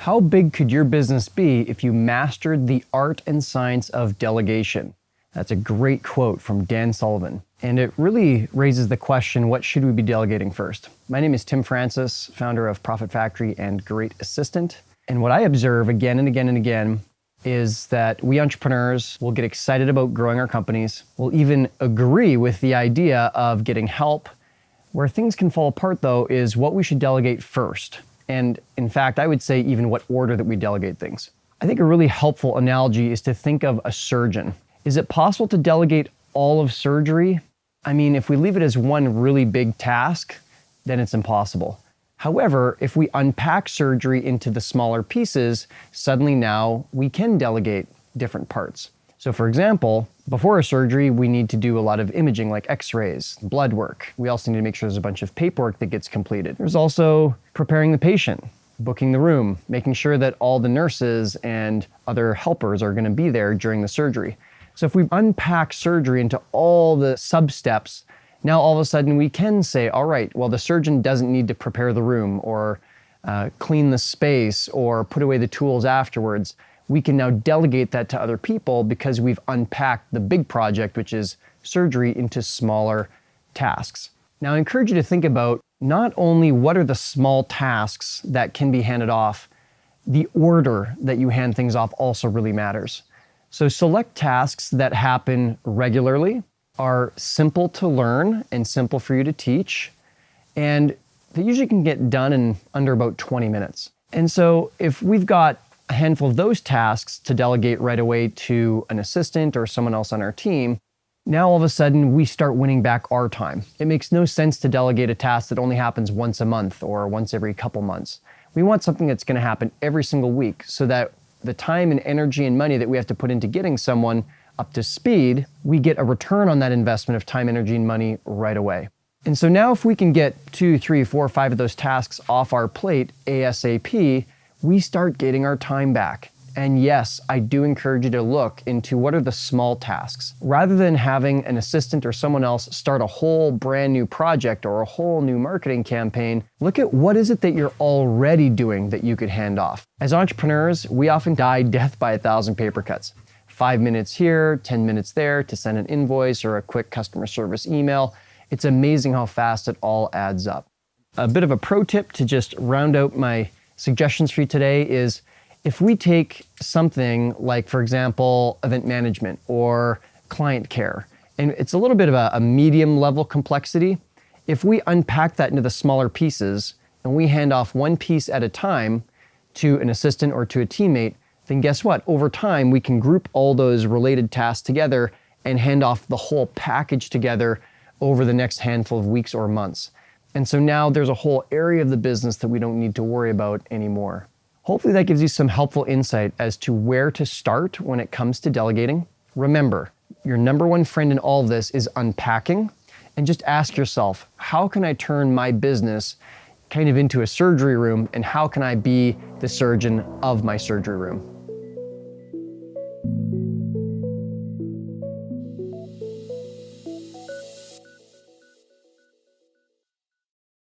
How big could your business be if you mastered the art and science of delegation? That's a great quote from Dan Sullivan. And it really raises the question, what should we be delegating first? My name is Tim Francis, founder of Profit Factory and Great Assistant. And what I observe again and again and again is that we entrepreneurs will get excited about growing our companies. We'll even agree with the idea of getting help. Where things can fall apart, though, is what we should delegate first. And in fact, I would say even what order that we delegate things. I think a really helpful analogy is to think of a surgeon. Is it possible to delegate all of surgery? I mean, if we leave it as one really big task, then it's impossible. However, if we unpack surgery into the smaller pieces, suddenly now we can delegate different parts. So for example, before a surgery, we need to do a lot of imaging like x-rays, blood work. We also need to make sure there's a bunch of paperwork that gets completed. There's also preparing the patient, booking the room, making sure that all the nurses and other helpers are going to be there during the surgery. So if we unpack surgery into all the sub-steps, now all of a sudden we can say, all right, well, the surgeon doesn't need to prepare the room or clean the space or put away the tools afterwards. We can now delegate that to other people because we've unpacked the big project, which is surgery, into smaller tasks. Now, I encourage you to think about not only what are the small tasks that can be handed off, the order that you hand things off also really matters. So select tasks that happen regularly, are simple to learn and simple for you to teach, and they usually can get done in under about 20 minutes. And so if we've got a handful of those tasks to delegate right away to an assistant or someone else on our team, now all of a sudden we start winning back our time. It makes no sense to delegate a task that only happens once a month or once every couple months. We want something that's going to happen every single week so that the time and energy and money that we have to put into getting someone up to speed, we get a return on that investment of time, energy, and money right away. And so now if we can get 2, 3, 4, 5 of those tasks off our plate ASAP, we start getting our time back. And yes, I do encourage you to look into what are the small tasks. Rather than having an assistant or someone else start a whole brand new project or a whole new marketing campaign, look at what is it that you're already doing that you could hand off. As entrepreneurs, we often die death by 1,000 paper cuts. 5 minutes here, 10 minutes there to send an invoice or a quick customer service email. It's amazing how fast it all adds up. A bit of a pro tip to just round out my suggestions for you today is if we take something like, for example, event management or client care, and it's a little bit of a medium level complexity, if we unpack that into the smaller pieces and we hand off one piece at a time to an assistant or to a teammate, then guess what? Over time, we can group all those related tasks together and hand off the whole package together over the next handful of weeks or months. And so now there's a whole area of the business that we don't need to worry about anymore. Hopefully that gives you some helpful insight as to where to start when it comes to delegating. Remember, your number one friend in all of this is unpacking, and just ask yourself, how can I turn my business kind of into a surgery room, and how can I be the surgeon of my surgery room?